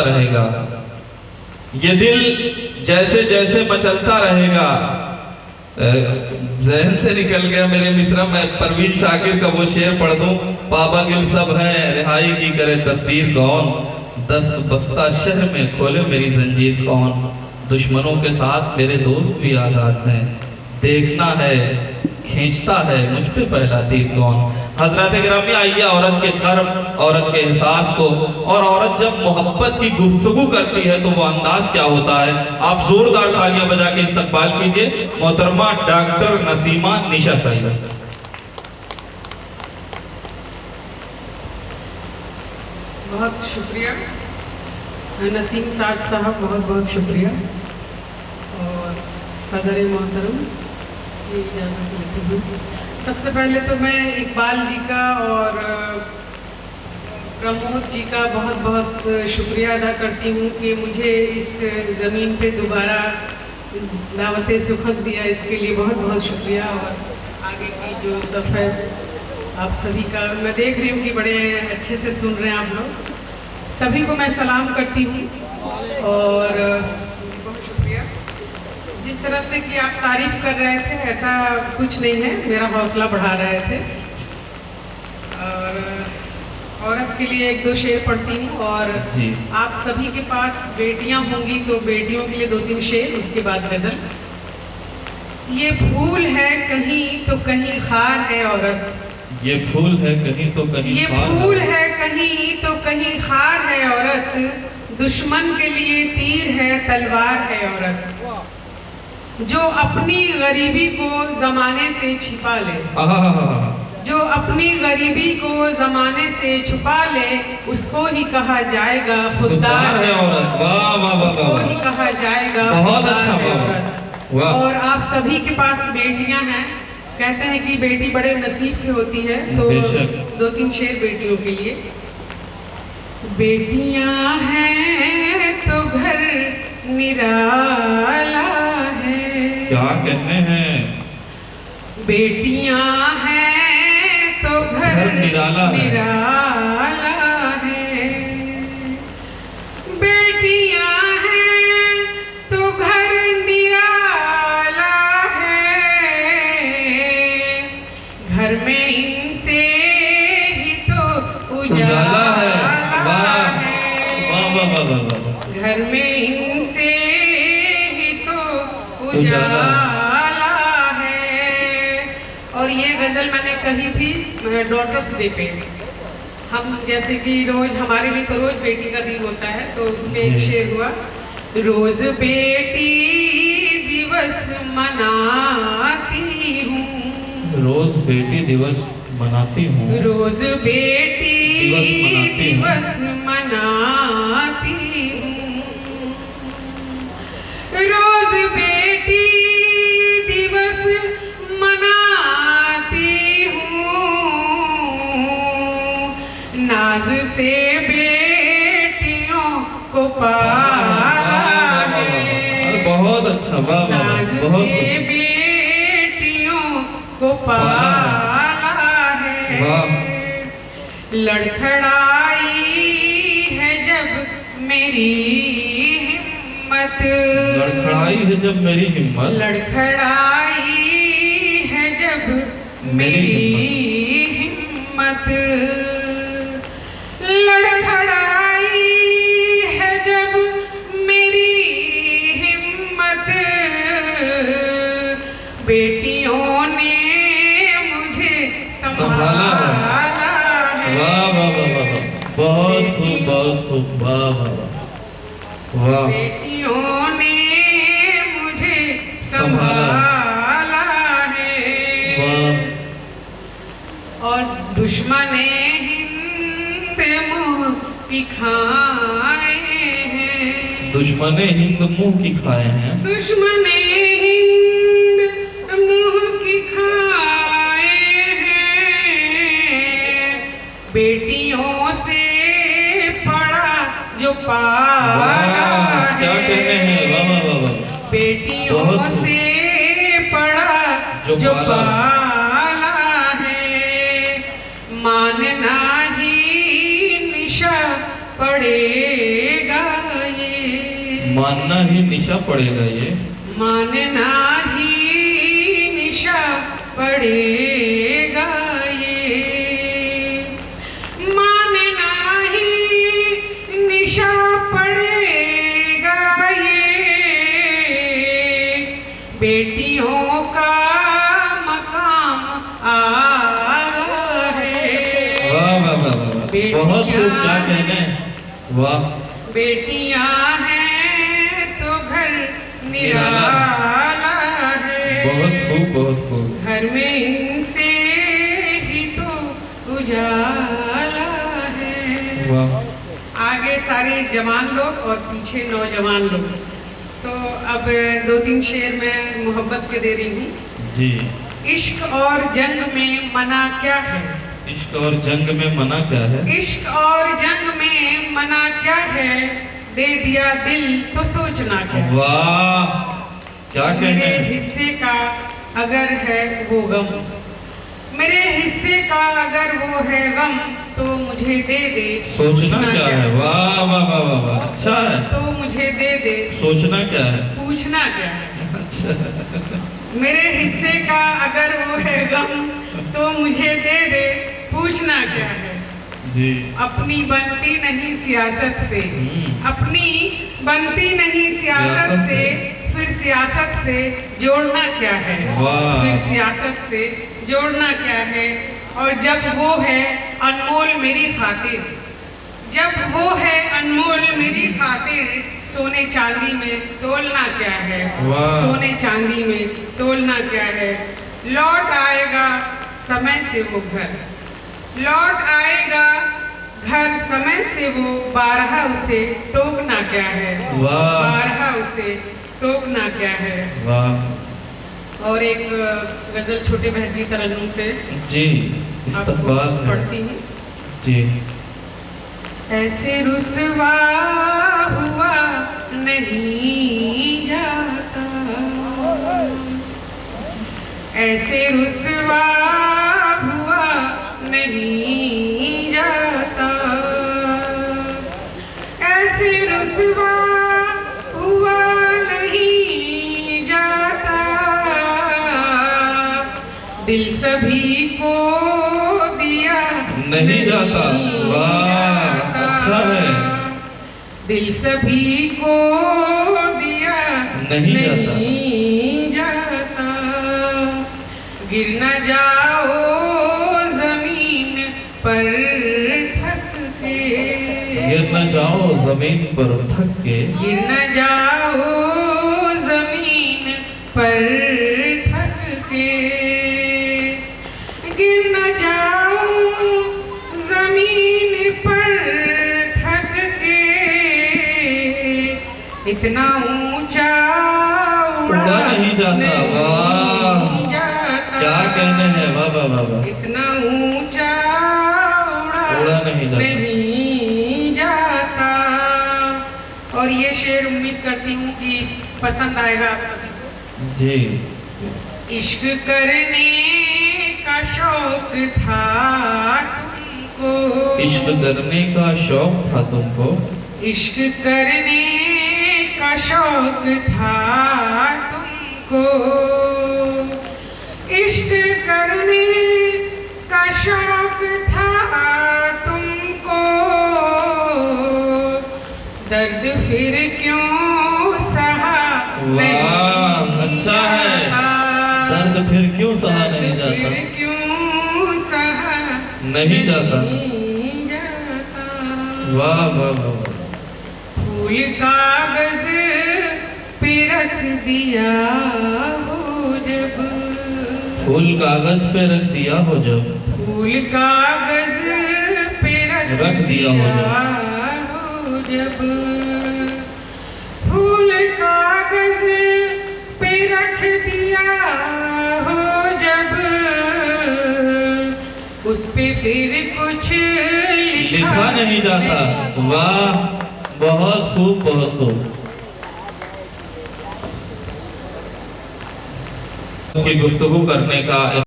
रहेगा, ये दिल जैसे जैसे मचलता रहेगा। जहन से निकल गया मेरे मिश्रा, मैं परवीन शाकिर का वो शेर पढ़ दूं। पाबा गिल सब हैं, रिहाई की करे तदबीर कौन, दस्त बस्ता शहर में खोले मेरी जंजीर कौन। दुश्मनों के साथ मेरे दोस्त भी आज़ाद हैं, देखना है खींचता है मुझ पे पहला तीर कौन। हजरत गिरामी, आइए औरत के कर्म, औरत के एहसास को, और औरत जब मोहब्बत की गुफ्तगू करती है तो वो अंदाज क्या होता है। आप जोरदार तालियां बजा के इस्तकबाल कीजिए मोहतरमा डॉक्टर नसीमा निशा साहिबा। बहुत शुक्रिया नसीम साद साहब, बहुत बहुत शुक्रिया। और सदर मोहतरम की इजाज़त लेती हूँ। सबसे पहले तो मैं इकबाल जी का और प्रमोद जी का बहुत बहुत शुक्रिया अदा करती हूँ कि मुझे इस ज़मीन पे दोबारा दावत सुखद दिया, इसके लिए बहुत बहुत शुक्रिया। और आगे की जो सब है आप सभी का, मैं देख रही हूँ कि बड़े अच्छे से सुन रहे हैं आप लोग। सभी को मैं सलाम करती हूँ और बहुत शुक्रिया। जिस तरह से कि आप तारीफ कर रहे थे ऐसा कुछ नहीं है, मेरा हौसला बढ़ा रहे थे। और औरत के लिए एक दो शेर पढ़ती हूँ, और आप सभी के पास बेटियाँ होंगी तो बेटियों के लिए दो तीन शेर, उसके बाद गजल। ये फूल है कहीं तो कहीं खार है औरत, ये फूल है कहीं तो कहीं, ये फूल है कहीं तो कहीं खार है औरत, दुश्मन के लिए तीर है तलवार है औरत, जो अपनी गरीबी को जमाने से छिपा ले, जो अपनी गरीबी को जमाने से छुपा ले, उसको ही कहा जाएगा खुददार है औरत। वाह वाह वाह, उसको ही कहा जाएगा खुददार है औरत। और आप सभी के पास बेटियां हैं, कहते हैं कि बेटी बड़े नसीब से होती है, तो दो तीन शेर बेटियों के लिए। बेटियां हैं तो घर निराला है, क्या कहते हैं, बेटियां हैं तो घर निराला है, बेटियां हैं तो घर निराला है, घर में इनसे ही तो उजाला है, घर में इनसे ही तो उजाला है। और ये गजल मैंने कही थी डॉटर्स डे पे। हम जैसे कि रोज, हमारे लिए तो रोज बेटी का दिन होता है, तो उसमें एक शेर हुआ, रोज बेटी दिवस मनाती हूँ, रोज बेटी दिवस मनाती हूँ, रोज बेटी दिवस मनाती हूँ, रोज बेटी दिवस मनाती हूँ, नाज से बेटियों को पाला है, बहुत अच्छा, नाज से बेटियों को पाला है, लड़खड़ाई है जब मेरी हिम्मत, लड़खड़ाई है जब मेरी हिम्मत, लड़खड़ाई है जब मेरी हिम्मत, लड़खड़ाई है जब मेरी हिम्मत, बेटियों ने मुझे संभाला है। वाह वाह वाह वाह, बहुत खूब बहुत खूब, वाह वाह वाह, बेटियों ने मुझे संभाला है। और दुश्मने हिंद मुंह की खाए हैं, दुश्मने हिंद मुंह की खाए हैं, दुश्मने हिंद मुंह की खाए हैं, बेटियों से पड़ा जो पाला है, क्या कहते हैं, वाह वाह वाह, बेटियों से पड़ा जो पाला है, मानना ही निशा पड़ेगा मानना ही निशा पड़ेगा ये, मानना ही निशा पड़ेगा ये, मानना ही निशा पड़ेगा ये, बेटियों का मकाम आया है। वाह वाह वाह वाह, बहुत खूब, क्या कहने, वाह। बेटियां हैं तो घर निराला है, बहुत खूब बहुत खूब। घर में इनसे ही तो उजाला है। वाह। आगे सारे जवान लोग और पीछे नौजवान लोग। तो अब 2-3 शेर मैं मोहब्बत के दे रही हूँ जी। इश्क और जंग में मना क्या है, इश्क और जंग में मना क्या है, इश्क और जंग में मना क्या है, दे दिया दिल तो सोचना क्या है। वाह, क्या कहने। मेरे हिस्से का अगर है वो गम, मेरे हिस्से का अगर वो है गम, तो मुझे दे दे सोचना क्या है। वाह वाह वाह वाह वाह, अच्छा है। तो मुझे दे दे सोचना क्या है, पूछना क्या है। अच्छा। मेरे हिस्से का अगर वो है गम, तो मुझे दे दे पूछना क्या है। जी। अपनी बनती नहीं सियासत से, अपनी बनती नहीं सियासत से, फिर सियासत से जोड़ना क्या है, फिर सियासत से जोड़ना क्या है। और जब वो है अनमोल मेरी खातिर, जब वो है अनमोल मेरी खातिर, सोने चांदी में तोलना क्या है, सोने चांदी में तोलना क्या है। लौट आएगा समय से वो घर, लौट आएगा घर समय से वो, बारहा उसे टोकना क्या है, बारहा उसे टोकना क्या है। वाह। और एक गजल छोटे बहन की तरन्नुम से जी, इस्तकबाल है। पढ़ती हूँ जी। ऐसे रुसवा हुआ नहीं जाता, ऐसे रुसवा हुआ नहीं जाता, ऐसे रुसवा हुआ नहीं जाता, दिल सभी को दिया नहीं जाता। वाह, अच्छा है। दिल सभी को दिया नहीं जाता, गिर न जाओ जमीन पर थक के, गिर न जाओ जमीन पर थक के, गिर न जाओ जमीन पर थक के, गिर न जाओ जमीन पर थक के, इतना ऊंचा उड़ा नहीं जाता। वाह, क्या कहने हैं। वाह वाह वाह वाह, इतना ऊंचा उड़ा नहीं जाता। और ये शेर उम्मीद करती हूँ कि पसंद आएगा आप सभी को। जी। इश्क करने का शौक था तुमको, इश्क करने का शौक था तुमको, इश्क करने का शौक था तुमको, इश्क करने का शौक था तुमको, दर्द फिर क्यों सहा वाह, अच्छा है। दर्द फिर क्यों सहा नहीं जाता, फिर क्यों सहा नहीं जाता। वाह वाह वाह वाह। फूल कागज पे रख दिया हो जब, फूल कागज पे रख दिया हो जब, फूल कागज पे रख दिया हो जब, फूल कागज पे रख दिया हो जब, उस पे फिर कुछ लिखा नहीं जाता। वाह, बहुत खूब बहुत खूब। की गुफ्तगू करने का